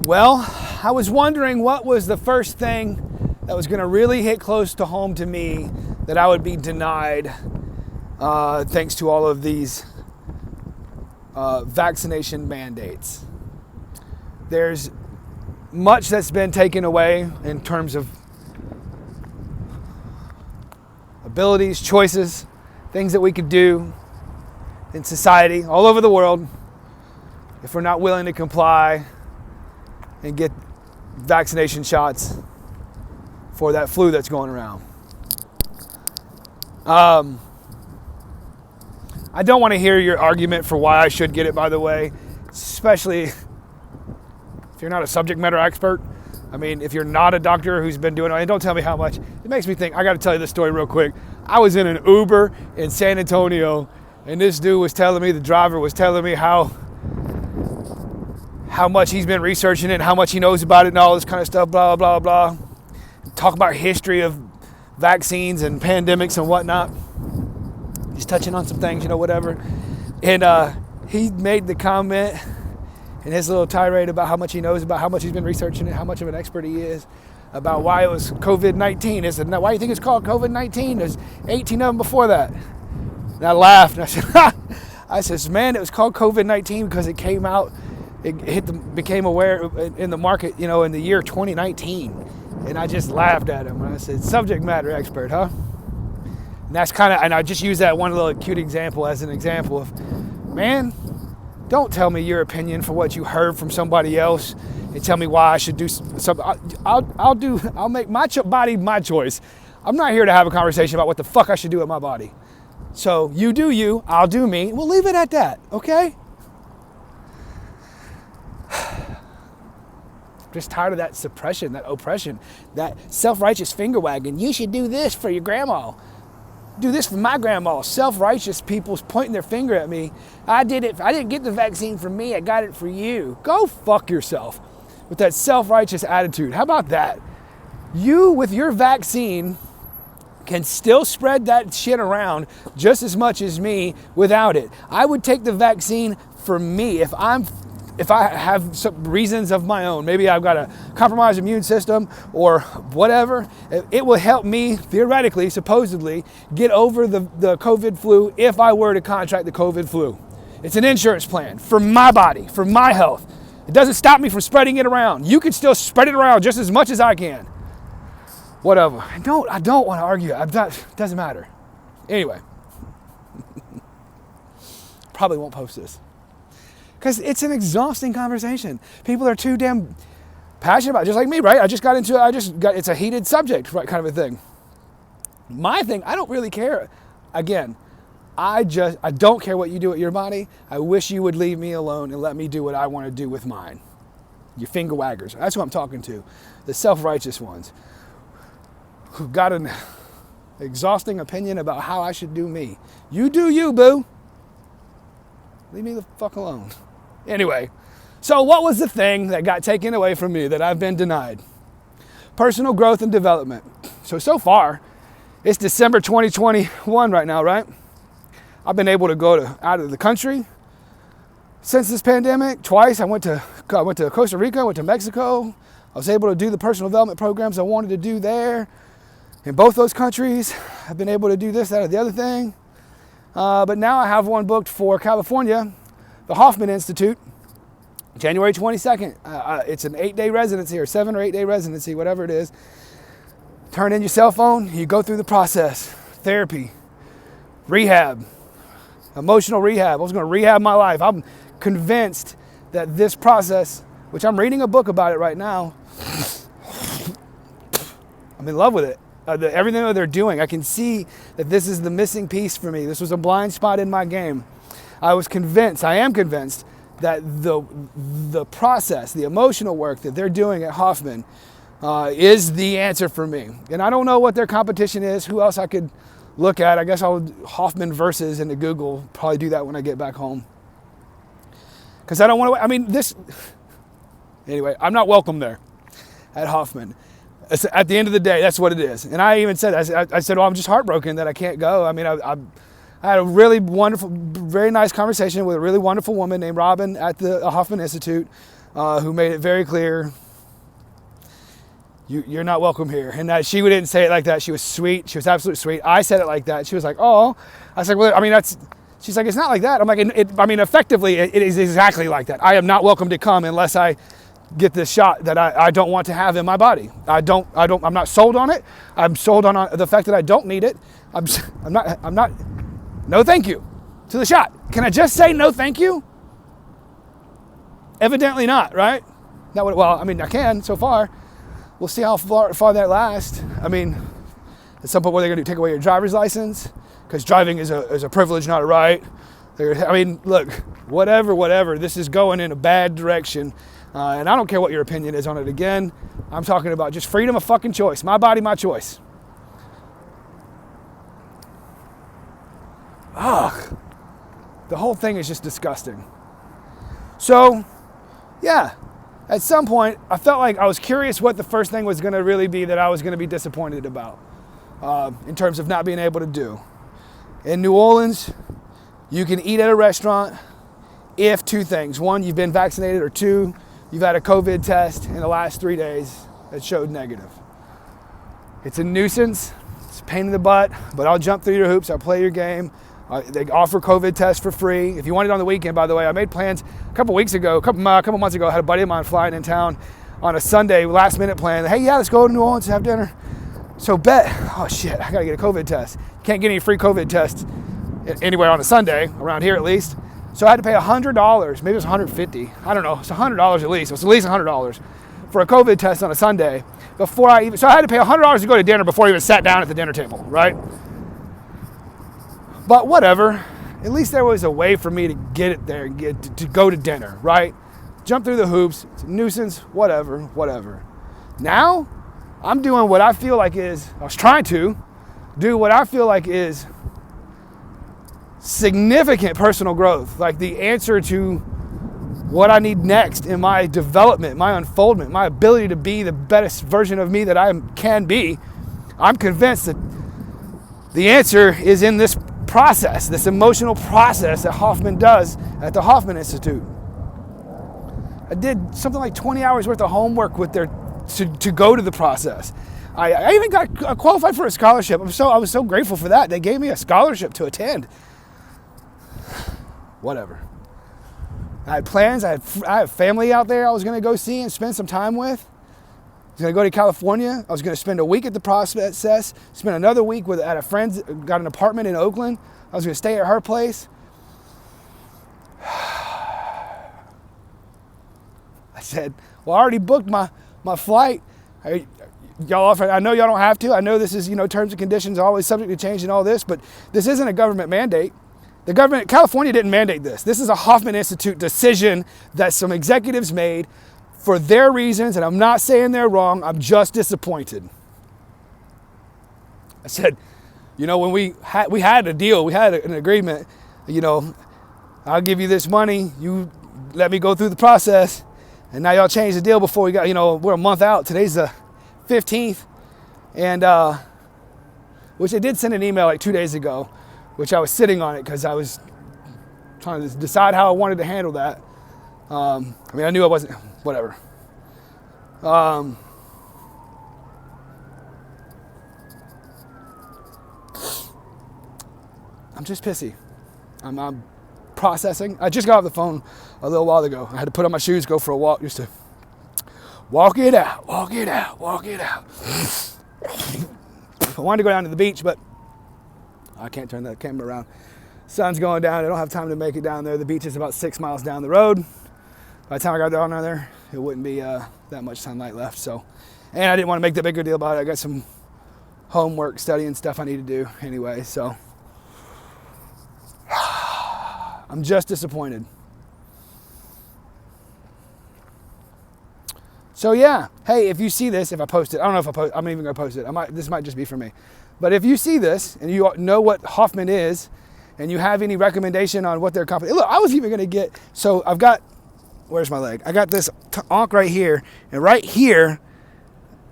Well, I was wondering what was the first thing that was going to really hit close to home to me that I would be denied thanks to all of these vaccination mandates. There's much that's been taken away in terms of abilities, choices, things that we could do in society all over the world if we're not willing to comply and get vaccination shots for that flu that's going around. I don't want to hear your argument for why I should get it, by the way, especially if you're not a subject matter expert. I mean, if you're not a doctor who's been doing it, and don't tell me how much. It makes me think, I got to tell you this story real quick. I was in an Uber in San Antonio, and this dude was telling me, the driver was telling me how much he's been researching it, how much he knows about it and all this kind of stuff, blah, blah, blah. Talk about history of vaccines and pandemics and whatnot. He's touching on some things, whatever. And he made the comment in his little tirade about how much he knows, about how much he's been researching it, how much of an expert he is, about why it was COVID-19. I said, "Now, why do you think it's called COVID-19? There's 18 of them before that." And I laughed and I said, I says, man, it was called COVID-19 because it came out, became aware in the market, in the year 2019. And I just laughed at him and I said, subject matter expert, huh? And that's and I just use that one little cute example as an example of, man, don't tell me your opinion for what you heard from somebody else and tell me why I should do something. I'll make my body my choice. I'm not here to have a conversation about what the fuck I should do with my body. So you do you, I'll do me. We'll leave it at that, okay? Just tired of that suppression, that oppression, that self-righteous finger wagging. You should do this for your grandma. Do this for my grandma. Self-righteous people's pointing their finger at me. I didn't get the vaccine for me. I got it for you. Go fuck yourself with that self-righteous attitude. How about that? You, with your vaccine, can still spread that shit around just as much as me without it. I would take the vaccine for me if I have some reasons of my own. Maybe I've got a compromised immune system or whatever. It will help me, theoretically, supposedly, get over the COVID flu if I were to contract the COVID flu. It's an insurance plan for my body, for my health. It doesn't stop me from spreading it around. You can still spread it around just as much as I can. Whatever. I don't want to argue. It doesn't matter. Anyway. Probably won't post this. Because it's an exhausting conversation. People are too damn passionate about it, just like me, right? It's a heated subject, right, kind of a thing. My thing, I don't really care. Again, I don't care what you do with your body. I wish you would leave me alone and let me do what I want to do with mine. You finger waggers. That's who I'm talking to. The self-righteous ones who got an exhausting opinion about how I should do me. You do you, boo. Leave me the fuck alone. Anyway, so what was the thing that got taken away from me that I've been denied? Personal growth and development. So far, it's December 2021 right now, right? I've been able to go out of the country since this pandemic twice. I went to Costa Rica, went to Mexico. I was able to do the personal development programs I wanted to do there. In both those countries, I've been able to do this, that, or the other thing. But now I have one booked for California, the Hoffman Institute, January 22nd. It's an 8-day residency or 7 or 8 day residency, whatever it is. Turn in your cell phone, you go through the process. Therapy, rehab, emotional rehab. I was going to rehab my life. I'm convinced that this process, which I'm reading a book about it right now, I'm in love with it. Everything that they're doing, I can see that this is the missing piece for me. This was a blind spot in my game. I am convinced that the process, the emotional work that they're doing at Hoffman is the answer for me. And I don't know what their competition is, who else I could look at. I guess I'll Hoffman versus into Google, probably do that when I get back home. Because I don't want to, anyway, I'm not welcome there at Hoffman. At the end of the day, that's what it is. And I even said, I said, well, I'm just heartbroken that I can't go. I had a really wonderful, very nice conversation with a really wonderful woman named Robin at the Hoffman Institute. who made it very clear, you're not welcome here. And that she didn't say it like that. She was sweet. She was absolutely sweet. I said it like that. She was like, oh. I was like, well, I mean, she's like, it's not like that. I'm like, effectively, it is exactly like that. I am not welcome to come unless I get this shot that I don't want to have in my body. I'm not sold on it. I'm sold on the fact that I don't need it. I'm not, no thank you to the shot. Can I just say no thank you? Evidently not, right? I can so far. We'll see how far that lasts. I mean, at some point, what are they going to do? Take away your driver's license? Because driving is a privilege, not a right. Look, whatever. This is going in a bad direction. And I don't care what your opinion is on it. Again, I'm talking about just freedom of fucking choice. My body, my choice. Ugh. The whole thing is just disgusting. So, yeah. At some point, I felt like I was curious what the first thing was going to really be that I was going to be disappointed about in terms of not being able to do. In New Orleans, you can eat at a restaurant if two things. One, you've been vaccinated, or two, you've had a COVID test in the last 3 days that showed negative. It's a nuisance. It's a pain in the butt, but I'll jump through your hoops. I'll play your game. They offer COVID tests for free. If you want it on the weekend, by the way, I made plans a couple months ago. I had a buddy of mine flying in town on a Sunday, last minute plan. Hey, yeah, let's go to New Orleans and have dinner. So oh shit, I gotta get a COVID test. Can't get any free COVID tests anywhere on a Sunday, around here at least. So I had to pay $100, maybe it was $150. I don't know, it's $100 at least. It was at least $100 for a COVID test on a Sunday so I had to pay $100 to go to dinner before I even sat down at the dinner table, right? But whatever, at least there was a way for me to get it there and get to go to dinner, right? Jump through the hoops, it's a nuisance, whatever. Now, I'm doing what I feel like I was trying to do what I feel like is significant personal growth, like the answer to what I need next in my development, my unfoldment, my ability to be the best version of me that I can be. I'm convinced that the answer is in this process, this emotional process that Hoffman does at the Hoffman Institute. I did something like 20 hours worth of homework to go to the process. I even got qualified for a scholarship. I was so grateful for that. They gave me a scholarship to attend. Whatever. I had plans. I had family out there I was going to go see and spend some time with. I was going to go to California. I was going to spend a week at the process, spend another week at a friend's, got an apartment in Oakland. I was going to stay at her place. I said, well, I already booked my flight. I know y'all don't have to. I know this is, terms and conditions are always subject to change and all this, but this isn't a government mandate. California didn't mandate this. This is a Hoffman Institute decision that some executives made for their reasons, and I'm not saying they're wrong. I'm just disappointed. I said, when we had a deal, we had an agreement, I'll give you this money, you let me go through the process, and now y'all changed the deal before we got, we're a month out. Today's the 15th, and which I did send an email like 2 days ago, which I was sitting on it because I was trying to decide how I wanted to handle that. I knew I wasn't, whatever. I'm just pissy. I'm processing. I just got off the phone a little while ago. I had to put on my shoes, go for a walk, just to walk it out. I wanted to go down to the beach, but I can't turn that camera around. Sun's going down. I don't have time to make it down there. The beach is about 6 miles down the road. By the time I got down there, it wouldn't be that much sunlight left. So, and I didn't want to make that big a deal about it. I got some homework, studying stuff I need to do anyway. So, I'm just disappointed. So yeah, hey, if you see this, if I post it, I don't know if I'm even gonna post it. This might just be for me. But if you see this and you know what Hoffman is, and you have any recommendation on what their company, look, I was even gonna get, so I've got, where's my leg? I got this onk right here, and right here,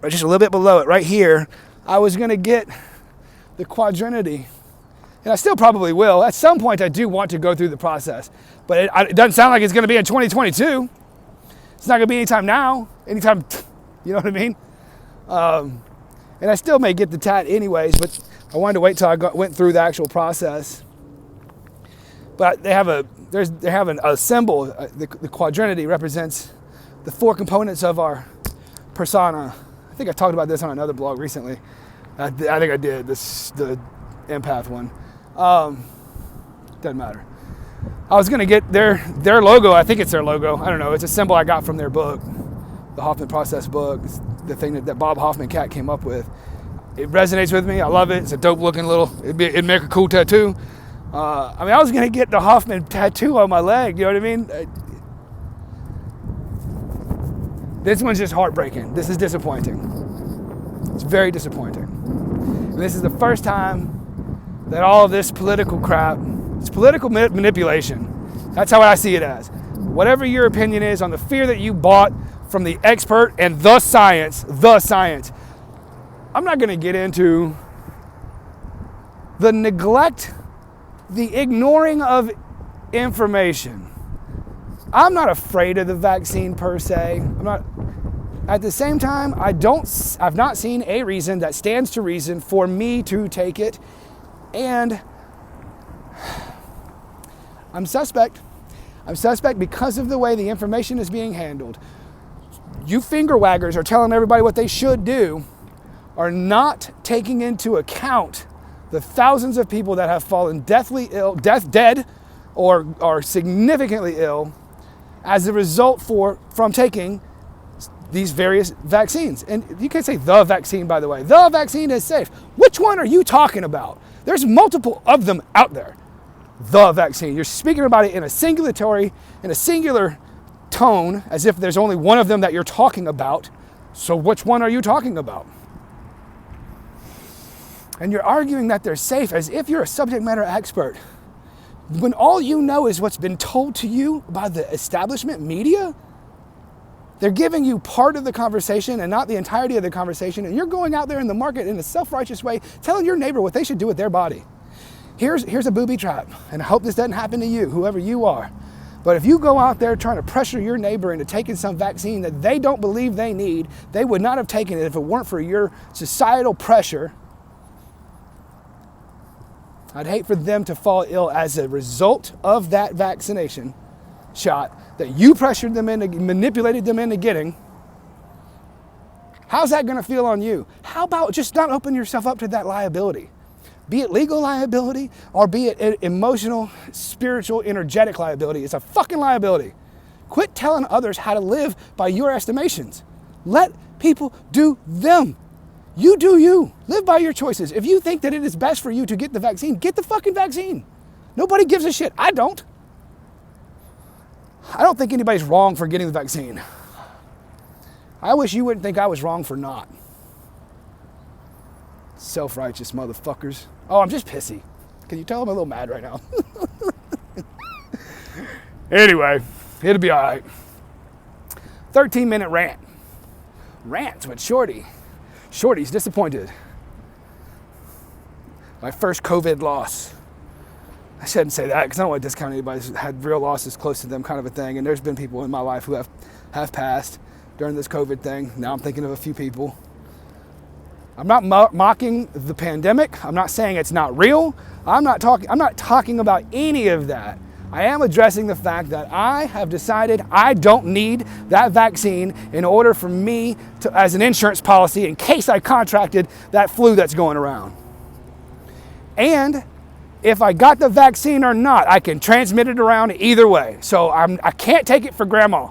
or just a little bit below it, right here, I was gonna get the Quadrinity. And I still probably will. At some point, I do want to go through the process. But it doesn't sound like it's gonna be in 2022. It's not going to be anytime now. Anytime, you know what I mean? And I still may get the tat anyways, but I wanted to wait till I went through the actual process. But they have a symbol. The quadrinity represents the 4 components of our persona. I think I talked about this on another blog recently. I think I did, the empath one. Doesn't matter. I was going to get their logo. I think it's their logo. I don't know. It's a symbol I got from their book, the Hoffman Process book. It's the thing that Bob Hoffman cat came up with. It resonates with me. I love it. It's a dope looking it'd make a cool tattoo. I was going to get the Hoffman tattoo on my leg. You know what I mean? This one's just heartbreaking. This is disappointing. It's very disappointing. And this is the first time that all of this political crap, it's political manipulation. That's how I see it as. Whatever your opinion is on the fear that you bought from the expert and the science, I'm not going to get into the neglect, the ignoring of information. I'm not afraid of the vaccine per se. At the same time, I've not seen a reason that stands to reason for me to take it. And I'm suspect. I'm suspect because of the way the information is being handled. You finger waggers are telling everybody what they should do, are not taking into account the thousands of people that have fallen dead, or are significantly ill as a result from taking these various vaccines. And you can say the vaccine, by the way. The vaccine is safe. Which one are you talking about? There's multiple of them out there. The vaccine. You're speaking about it in a singular tone, as if there's only one of them that you're talking about. So which one are you talking about? And you're arguing that they're safe as if you're a subject matter expert, when all you know is what's been told to you by the establishment media. They're giving you part of the conversation and not the entirety of the conversation, and you're going out there in the market in a self-righteous way, telling your neighbor what they should do with their body. Here's a booby trap, and I hope this doesn't happen to you, whoever you are. But if you go out there trying to pressure your neighbor into taking some vaccine that they don't believe they need, they would not have taken it if it weren't for your societal pressure. I'd hate for them to fall ill as a result of that vaccination shot that you pressured them into, manipulated them into getting. How's that going to feel on you? How about just not open yourself up to that liability? Be it legal liability or be it emotional, spiritual, energetic liability. It's a fucking liability. Quit telling others how to live by your estimations. Let people do them. You do you. Live by your choices. If you think that it is best for you to get the vaccine, get the fucking vaccine. Nobody gives a shit. I don't. I don't think anybody's wrong for getting the vaccine. I wish you wouldn't think I was wrong for not. Self-righteous motherfuckers. Oh, I'm just pissy. Can you tell I'm a little mad right now? Anyway, it'll be all right. 13-minute rant. Rants with Shorty. Shorty's disappointed. My first COVID loss. I shouldn't say that because I don't want to discount anybody who's had real losses close to them, kind of a thing. And there's been people in my life who have passed during this COVID thing. Now I'm thinking of a few people. I'm not mocking the pandemic. I'm not saying it's not real. I'm not talking about any of that. I am addressing the fact that I have decided I don't need that vaccine in order for me to, as an insurance policy, in case I contracted that flu that's going around. And if I got the vaccine or not, I can transmit it around either way. So I can't take it for grandma.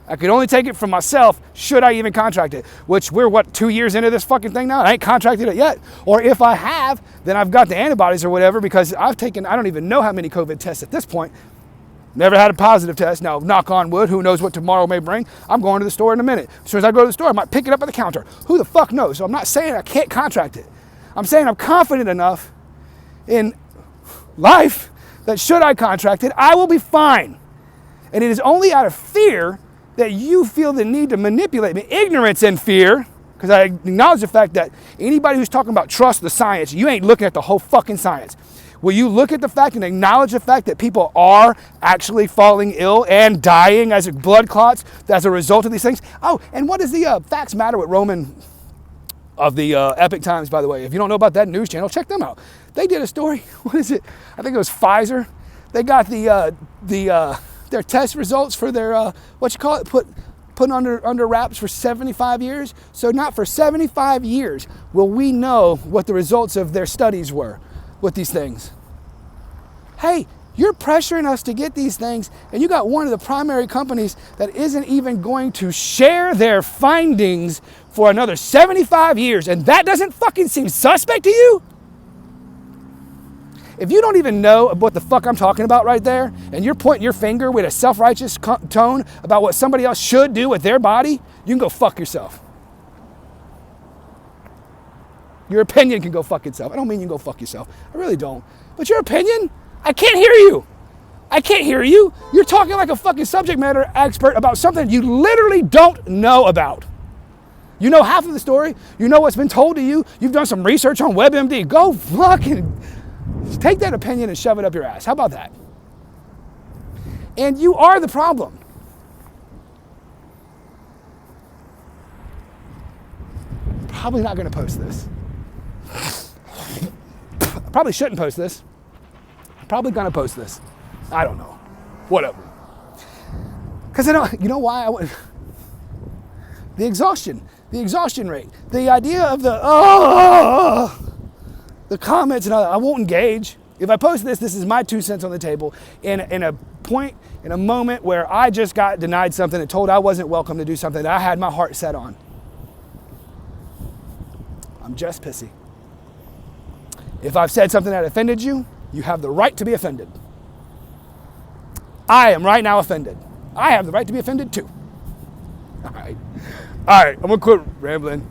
I could only take it for myself should I even contract it, which we're 2 years into this fucking thing now? I ain't contracted it yet. Or if I have, then I've got the antibodies or whatever because I've taken, I don't even know how many COVID tests at this point. Never had a positive test. Now, knock on wood, who knows what tomorrow may bring. I'm going to the store in a minute. As soon as I go to the store, I might pick it up at the counter. Who the fuck knows? So I'm not saying I can't contract it. I'm saying I'm confident enough in life that should I contract it, I will be fine. And it is only out of fear that you feel the need to manipulate me. Ignorance and fear, because I acknowledge the fact that anybody who's talking about trust the science, you ain't looking at the whole fucking science. Will you look at the fact and acknowledge the fact that people are actually falling ill and dying as blood clots as a result of these things? Oh, and what does the Facts Matter with Roman of the Epic Times, by the way? If you don't know about that news channel, check them out. They did a story. What is it? I think it was Pfizer. They got their test results for their put under wraps for 75 years. So not for 75 years will we know what the results of their studies were with these things. Hey, you're pressuring us to get these things, and you got one of the primary companies that isn't even going to share their findings for another 75 years, and that doesn't fucking seem suspect to you? If you don't even know what the fuck I'm talking about right there, and you're pointing your finger with a self-righteous tone about what somebody else should do with their body, you can go fuck yourself. Your opinion can go fuck itself. I don't mean you can go fuck yourself. I really don't. But your opinion, I can't hear you. I can't hear you. You're talking like a fucking subject matter expert about something you literally don't know about. You know half of the story. You know what's been told to you. You've done some research on WebMD. Go fucking take that opinion and shove it up your ass. How about that? And you are the problem. Probably not going to post this. I probably shouldn't post this. I'm probably going to post this. I don't know. Whatever. Because I don't, you know why? The exhaustion rate. The idea of the comments, and I won't engage. If I post this is my 2 cents on the table in a moment where I just got denied something and told I wasn't welcome to do something that I had my heart set on. I'm just pissy. If I've said something that offended you, you have the right to be offended. I am right now offended. I have the right to be offended too. All right, I'm gonna quit rambling.